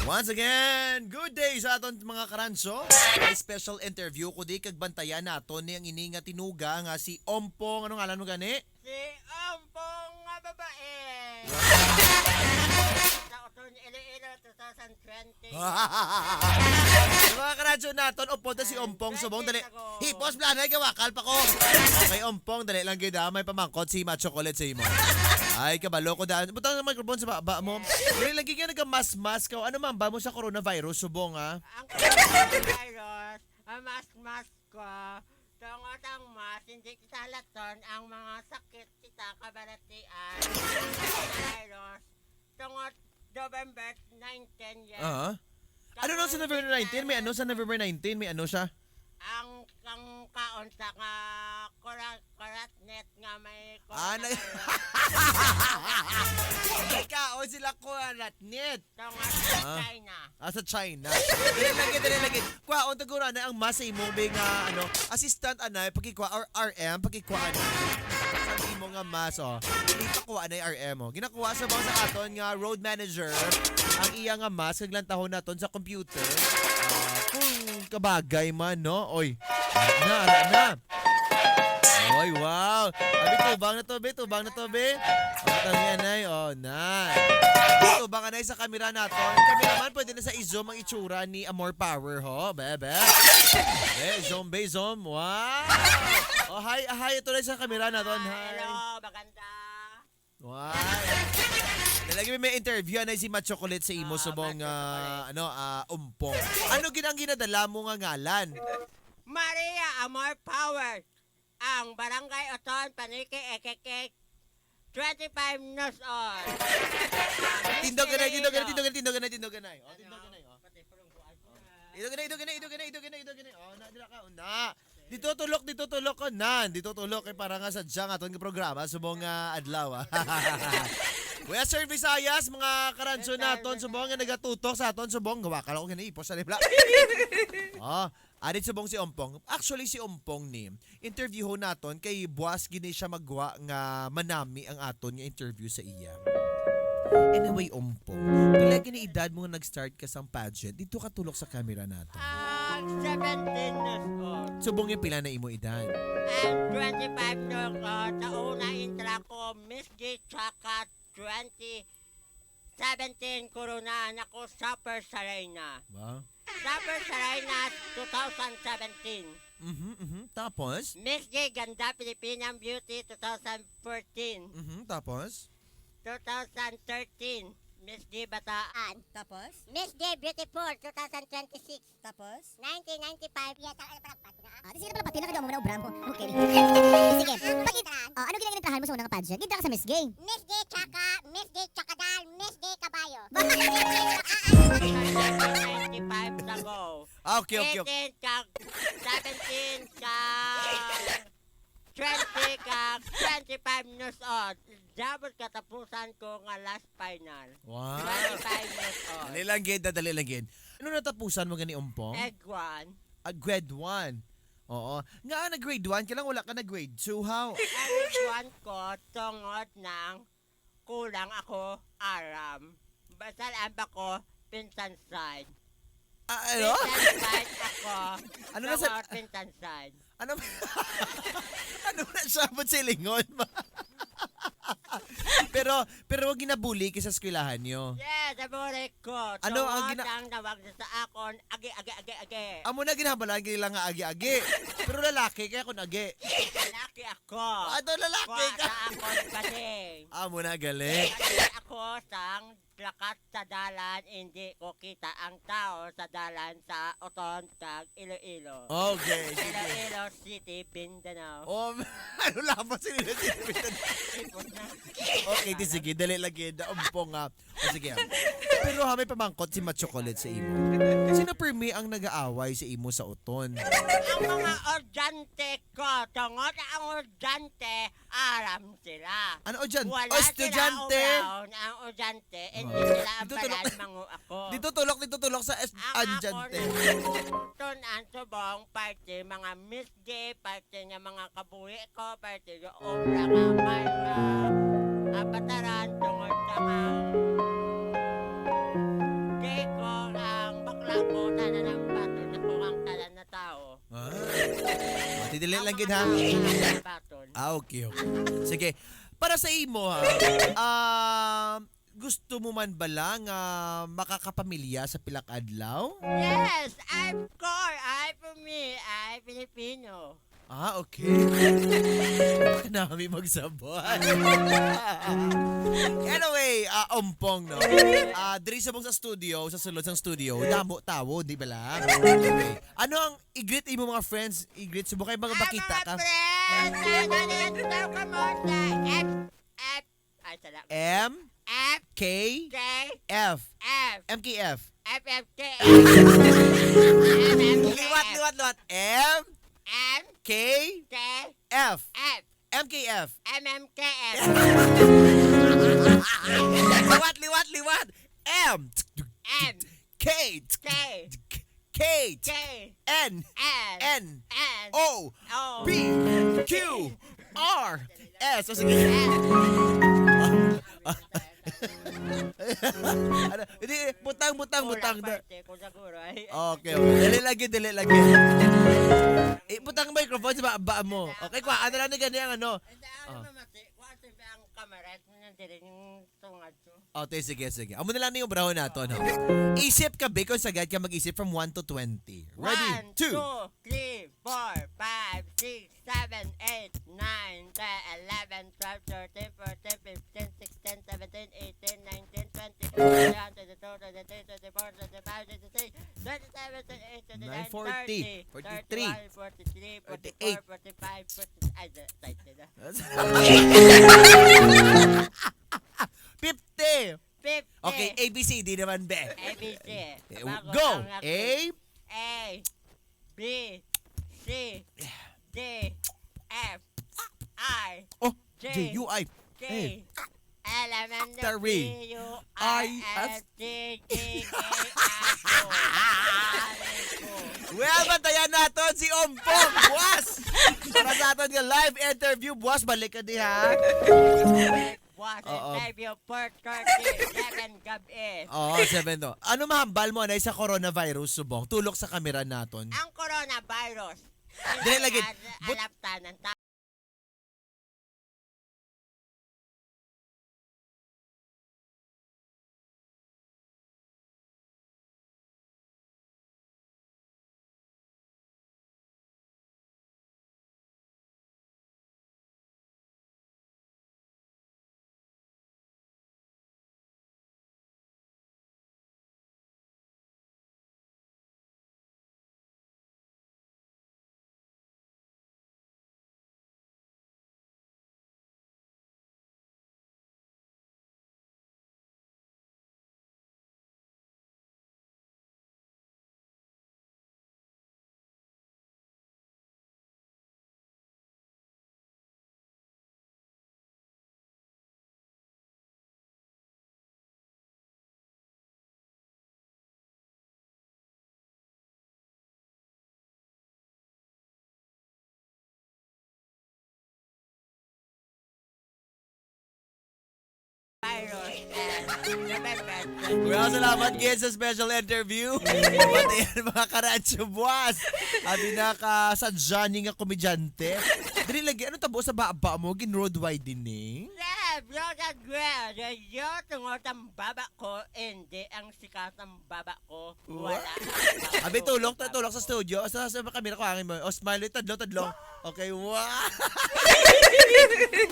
Once again, good day sa aton mga karanso. May special interview ko di kagbantayan nato ni ang ini nga tinuga nga si Ompong. Ano ngalan mo gani? Si Ompong nga babae. Sa Oton Iloilo 2020. Mga karanso naton, Ompong ta si Ompong. Subong dali. Hipos blanay gawakal pa ko. Okay, Ompong dali lang gid may pamangkot si Macho Chocolate sa imo. Ay, kabalo ko daan. Butang ng microphone sa baba mo. Dali lagi ka nagka-mas-mas ka. Ano man ba mo sa coronavirus, subong ha? Ang coronavirus, ang mas ko, tungod ang mas, hindi kita laton ang mga sakit kita kabalatian. Virus, tungod November 19 yan. Ano nung sa November 19? May ano sa November 19? May ano siya? Ang kaon sa nga koratnet nga may Ano? Ikaw, sila ko alatnit. tungod sa China. Sa China. Dali lagi. Kwaon tagura na ang mas sa imong ano, assistant anay pagkikwa or RM pagkikwa anay. Sa imong nga mas Hindi pa kuha na yung RM Ginakuha sa bang sa aton nga road manager ang iya nga mas kaglantahon naton sa computer. Kung kabagay man, no? Oy. Na. Oy, wow. Abi, tubang na to, be. Tami anay, na. Tubang anay sa kamera nato. Kameraman, pwede na sa i-zoom ang itsura ni Amor Power, ho. Bebe. Zoom. Wow. Hi. Ito na sa kamera nato. Hi. Hello, maganda. Wow. Nalagi may interview na si Macho Chocolate sa imo subong Umpong. Ano ginang ginadala mo nga ngalan? Maria Amor Power, ang Barangay Oton, Paniki, Ekeke, 25 years old. Tindo ganay. Tindo ganay. Tindo ganay. Nadira ka una. Dito tulok ko nan. Dito tulok kay para nga sadya nga aton nga programa subong adlaw. Kuya Sir Visayas, mga karanso naton subong nga nagatutok sa aton subong gawakal ako ginaipos sa libla. Adit subong si Ompong. Actually si Ompong ni interview ho naton kay buwas gini siya magwa nga manami ang aton nga interview sa iya. Anyway, Ompong, pila gini edad mo nga nag-start ka sa pageant, dito ka tulok sa camera nato. 17 years old. Subong yung pila na imo edad. And 25 years old, sa una intra ko, Miss G Chaka 2017 Corona ako Super Sarayna. Ba? Super Sarayna 2017. Tapos? Miss G Ganda Philippine Beauty 2014. Tapos? 2013, Miss G Bataan. Tapos? Miss G Beautiful 2026. Tapos? 1995. Yes, ano pala pati na? Di sila pala pati na kada mo na ubram ko. Okay. Sige. Ano ginaginatrahan mo sa unang pageant? Gintra ka sa Miss Gay. Miss J Chaka, Miss J Chakadal, Miss J Kabayo. 95 ago. Okay. 18 kag 17 kag 20 kag 25 years old. Double katapusan ko nga last final. Wow. 25 years old. Dali lang gid. Ano natapusan mo gani Ompong? Egg 1. Grade 1. Oo. Nga na grade 1, kailang wala ka na grade 2, how? Egg 1 ko tungod ng kulang ako aram. Basta lang ako pinsan side. Ano? Pinsan side ako. Ano na sa... Tungod pinsan side. Ano na sabot sa lingon ba? pero wag ginabuli kay sa eskwelahan nyo. Yes, sabore ko. Ano ang Tungod ang nawag sa akon, agi. Amo na ginahabalan lang nga agi-agi. Pero lalaki kaya kun agi. Lalaki ako. Lalaki ka. Sa akon bading. Amo na gali. Kasi ako sang lakat sa dalan, hindi ko kita ang tao sa dalan sa Oton kag Iloilo. Okay, sige. Iloilo City, Mindanao. Ano lamang sila sinipitan? Ipot na. Okay, sige, dali lagi na Ompong nga. Sige. Pero may pamangkot si Macho Chocolate sa imo. Sino permi ang nag-aaway sa imo sa Oton? Ang mga ordyante ko, tungod ang ordyante, aram sila. Ano o dyan? Wala Estudyante! sila uraw na ang ordyante, hindi sila ang Dito tulok. balan mangu ako. Dito tulok sa estudyante. Ang ang subong party, mga Miss Gay, party nga mga kabuhi ko, party nga obra nga may apataran tungod sa mga gay ko, Didili lang gid ha. Baton. Okay. Sige. Para sa imo ha. Gusto mo man ba lang makakapamilya sa pilak adlaw? Yes, of course. I for me, I Filipino. Okay. Nami magsabot. Anyway, ompong no. Diri sa mong sa studio, sa sulod sang studio, damo tawo, di ba lang? Okay. Ano ang i-greet imo mga friends? I-greet subo kay mga bakita ka. Friends, come on, F. Ay, salamat. M F, K K, F F, MKF. FFK. Liwat. M M, K K, F F, MKF. MMKF. Liwat. M M, K K, K K, N N, N N, O O, P Q R S. O sige. Hindi, butang. Kung siguro ay. Okay. Dali lagi. Butang microphone sa baba mo. Okay, kwa, ano lang ni ganyan, ano? Ano mamati, kung ano ba ang kamarat mo nandiyan yung tungad ko. Okay, sige. Amo na lang yung brahon nato, no? Isip ka, Bacon, sagad ka mag-isip from 1 to 20. Ready? 1, 2, 3, 4, 5, 6, 7, 8, 9, 10, 11, 12, 13, 14, 15, 16, 17, 18, 19, 20, 21, 22, 23, 24, 25, 26, 27, 28, 29, 40, 30, 41, 43, 44, 45, 46, ay, tight na. 50. 50. Okay, ABCD naman, be. ABC. Bago Go! ang A, aking A, B, C, D, F, I, oh, J, J, U, I, K, A. L, M, N, O, Tari. P, U, I, S, T, G, K, L, Well, bantayan natin si Ompong, buwas! Para sa atin yung live interview, buwas, balik ka di ha? Was Oo. interview for 37 gabi. Oo, 7 to. Ano mahambal mo na sa coronavirus, subong? Tulok sa kamera naton. Ang coronavirus. Dili lagi. Alaptanan. Virus and November. Well, salamat guys sa special interview. Pati yan mga karadyo, buwas. Abi na ka sa Johnny nga komedyante. Dili lagi, ano tabo sa baba mo? Gin-road wide din eh. Yeah, brother girl, yo tungod ang baba ko, hindi ang sikat ng baba ko. Wala. Abi, tulok sa studio. Sa kamera ko hangin mo. O, smile, tadlo. Okay, wow.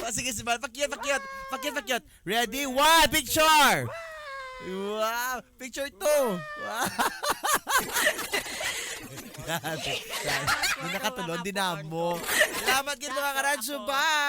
Sige, smile. Pakyat. Ready? One, picture! Wow! Picture 2! Wow! Grabe. Hindi nakatulon, dinamo. Salamat gid mga karadyo. Bye!